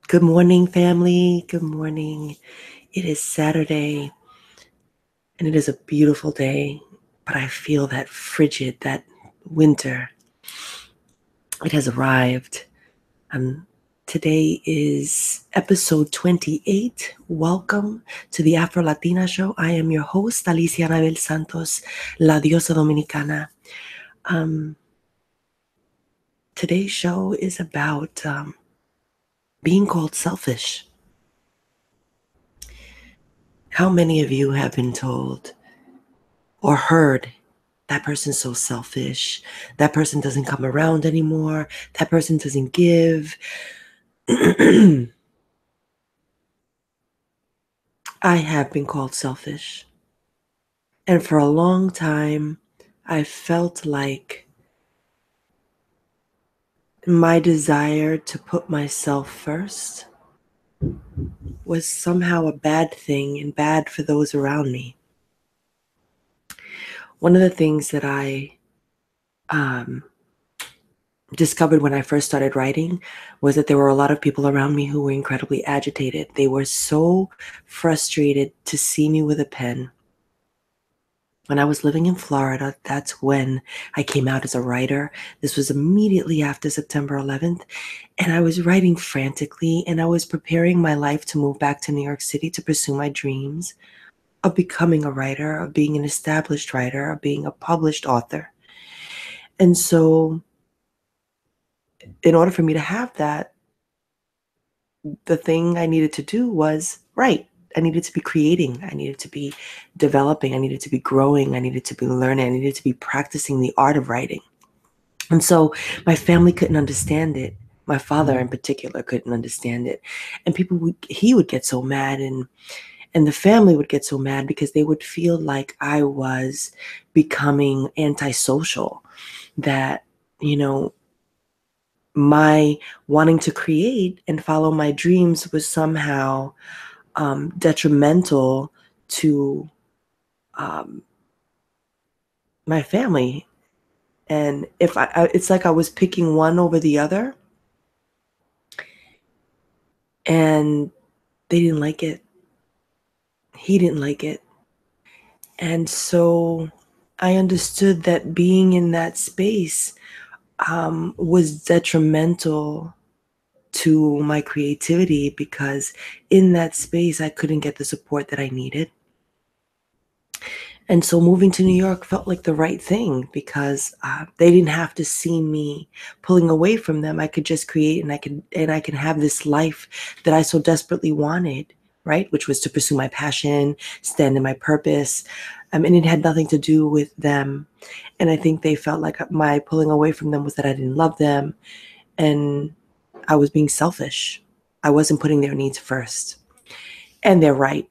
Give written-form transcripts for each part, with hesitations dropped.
Good morning, family. Good morning. It is Saturday and it is a beautiful day, but I feel that frigid, that winter. It has arrived. Today is episode 28. Welcome to the Afrolatina show. I am your host, Alicia Anabel Santos, La Diosa Dominicana. Today's show is about being called selfish. How many of you have been told or heard that person's so selfish, that person doesn't come around anymore, that person doesn't give? I have been called selfish. And for a long time, I felt like my desire to put myself first was somehow a bad thing and bad for those around me. One of the things that I discovered when I first started writing was that there were a lot of people around me who were incredibly agitated. They were so frustrated to see me with a pen. When I was living in Florida, that's when I came out as a writer. This was immediately after September 11th. And I was writing frantically, and I was preparing my life to move back to New York City to pursue my dreams of becoming a writer, of being an established writer, of being a published author. And so in order for me to have that, the thing I needed to do was write. I needed to be creating. I needed to be developing. I needed to be growing. I needed to be learning. I needed to be practicing the art of writing. And so my family couldn't understand it. My father in particular couldn't understand it. And he would get so mad, and the family would get so mad because they would feel like I was becoming antisocial, that, my wanting to create and follow my dreams was somehow detrimental to my family. And it's like I was picking one over the other, and they didn't like it. He didn't like it. And so I understood that being in that space was detrimental to my creativity, because in that space I couldn't get the support that I needed. And so moving to New York felt like the right thing, because they didn't have to see me pulling away from them. I could just create, and I can have this life that I so desperately wanted, right? Which was to pursue my passion, stand in my purpose. And it had nothing to do with them. And I think they felt like my pulling away from them was that I didn't love them, and I was being selfish. I wasn't putting their needs first. And they're right.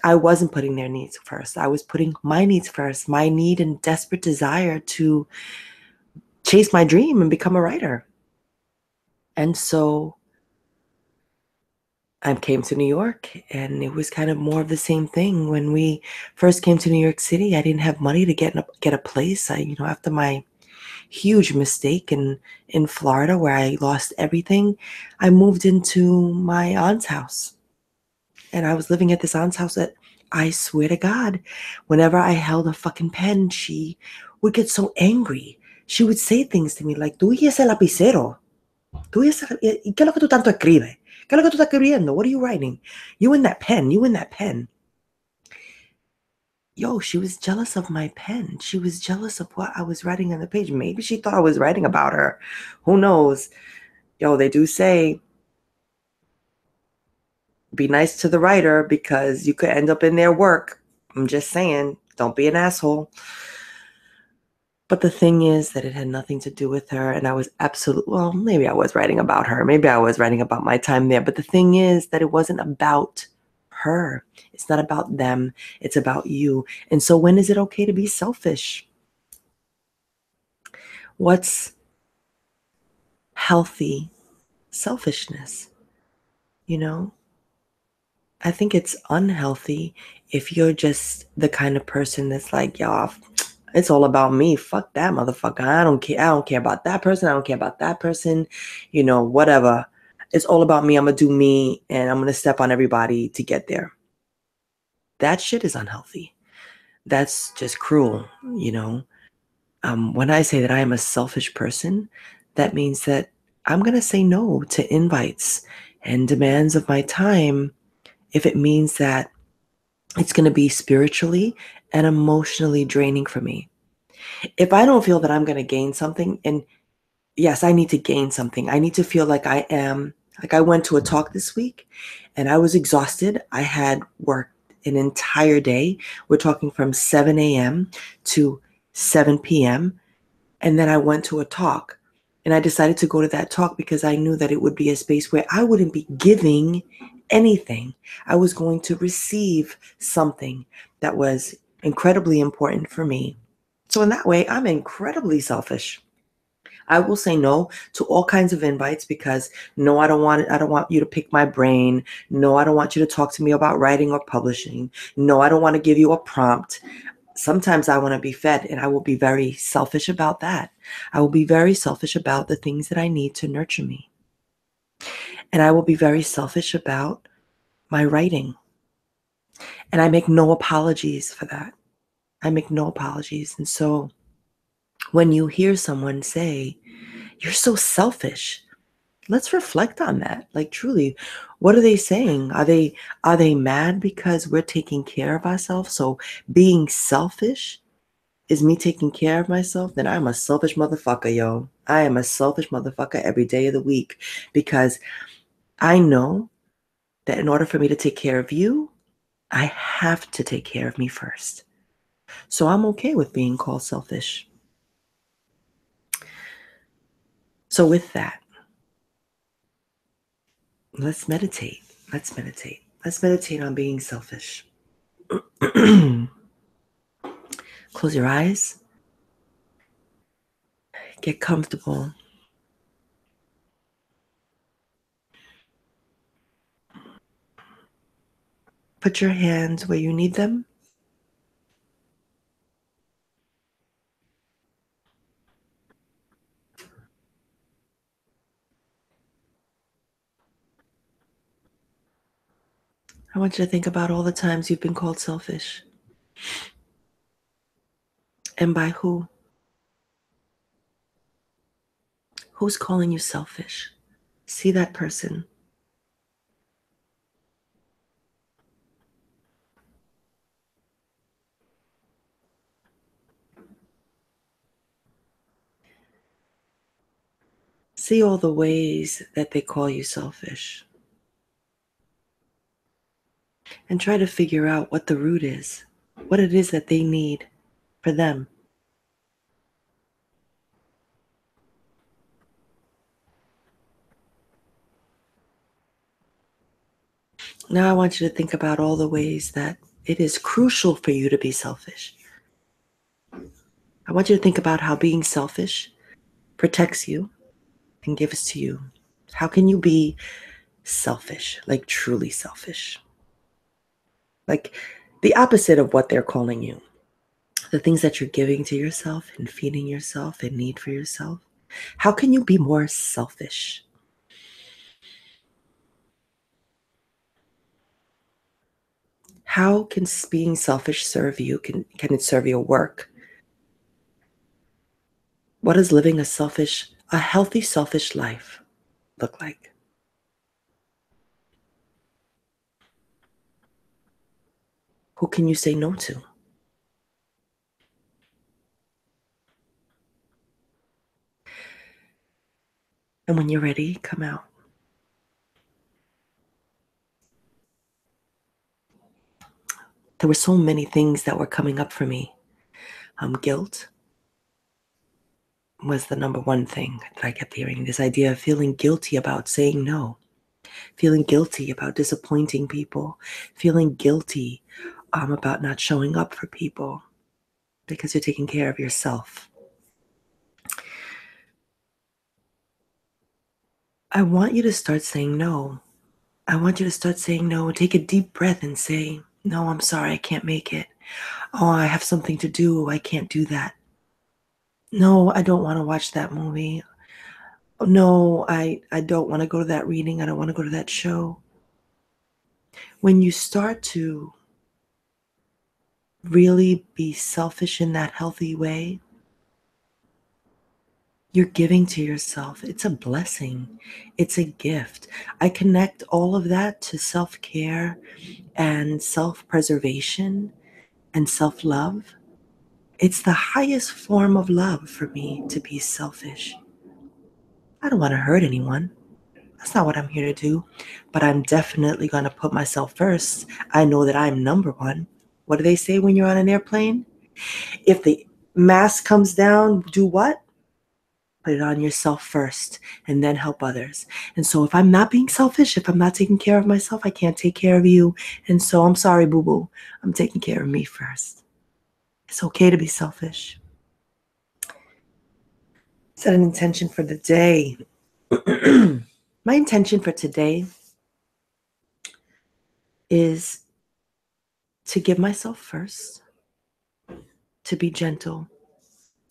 I wasn't putting their needs first. I was putting my needs first, my need and desperate desire to chase my dream and become a writer. And so I came to New York, and it was kind of more of the same thing. When we first came to New York City, I didn't have money to get a place. After my huge mistake in Florida, where I lost everything, I moved into my aunt's house. And I was living at this aunt's house that, I swear to God, whenever I held a fucking pen, she would get so angry. She would say things to me like, tú y ese lapicero. ¿Y qué es lo que tú tanto escribes? ¿Qué es lo que tú estás escribiendo? What are you writing? You in that pen. You in that pen. Yo, she was jealous of my pen. She was jealous of what I was writing on the page. Maybe she thought I was writing about her. Who knows? Yo, they do say, be nice to the writer, because you could end up in their work. I'm just saying, don't be an asshole. But the thing is that it had nothing to do with her, and I was well, maybe I was writing about her. Maybe I was writing about my time there. But the thing is that it wasn't about her. It's not about them. It's about you. And so when is it okay to be selfish? What's healthy selfishness? I think it's unhealthy if you're just the kind of person that's like, yo, it's all about me. Fuck that motherfucker. I don't care. I don't care about that person. I don't care about that person. Whatever. It's all about me. I'm going to do me and I'm going to step on everybody to get there. That shit is unhealthy. That's just cruel, you know. When I say that I am a selfish person, that means that I'm going to say no to invites and demands of my time if it means that it's going to be spiritually and emotionally draining for me. If I don't feel that I'm going to gain something, and yes, I need to gain something. I need to feel like I went to a talk this week and I was exhausted. I had worked an entire day. We're talking from 7 a.m. to 7 p.m. And then I went to a talk and I decided to go to that talk because I knew that it would be a space where I wouldn't be giving anything. I was going to receive something that was incredibly important for me. So in that way, I'm incredibly selfish. I will say no to all kinds of invites because no, I don't want it. I don't want you to pick my brain. No, I don't want you to talk to me about writing or publishing. No, I don't want to give you a prompt. Sometimes I want to be fed, and I will be very selfish about that. I will be very selfish about the things that I need to nurture me. And I will be very selfish about my writing. And I make no apologies for that. I make no apologies. And so when you hear someone say, "You're so selfish," let's reflect on that. Like truly, what are they saying? Are they mad because we're taking care of ourselves? So being selfish is me taking care of myself, then I'm a selfish motherfucker, yo. I am a selfish motherfucker every day of the week because I know that in order for me to take care of you, I have to take care of me first. So I'm okay with being called selfish. So with that, let's meditate. Let's meditate. Let's meditate on being selfish. Close your eyes. Get comfortable. Put your hands where you need them. I want you to think about all the times you've been called selfish. And by who? Who's calling you selfish? See that person. See all the ways that they call you selfish. And try to figure out what the root is, what it is that they need for them. Now I want you to think about all the ways that it is crucial for you to be selfish. I want you to think about how being selfish protects you and gives to you. How can you be selfish, like truly selfish? Like the opposite of what they're calling you. The things that you're giving to yourself and feeding yourself and need for yourself. How can you be more selfish? How can being selfish serve you? Can it serve your work? What does living a healthy selfish life look like? Who can you say no to? And when you're ready, come out. There were so many things that were coming up for me. Guilt was the number one thing that I kept hearing. This idea of feeling guilty about saying no, feeling guilty about disappointing people, feeling guilty about not showing up for people because you're taking care of yourself. I want you to start saying no. I want you to start saying no. Take a deep breath and say, "No, I'm sorry, I can't make it. Oh, I have something to do. I can't do that. No, I don't want to watch that movie. Oh, no, I don't want to go to that reading. I don't want to go to that show. When you start to really be selfish in that healthy way, you're giving to yourself. It's a blessing. It's a gift. I connect all of that to self-care and self-preservation and self-love. It's the highest form of love for me to be selfish. I don't want to hurt anyone. That's not what I'm here to do. But I'm definitely going to put myself first. I know that I'm number one. What do they say when you're on an airplane? If the mask comes down, do what? Put it on yourself first and then help others. And so if I'm not being selfish, if I'm not taking care of myself, I can't take care of you. And so I'm sorry, boo boo. I'm taking care of me first. It's okay to be selfish. Set an intention for the day. My intention for today is to give myself first, to be gentle,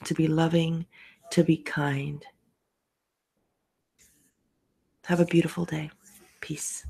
to be loving, to be kind. Have a beautiful day. Peace.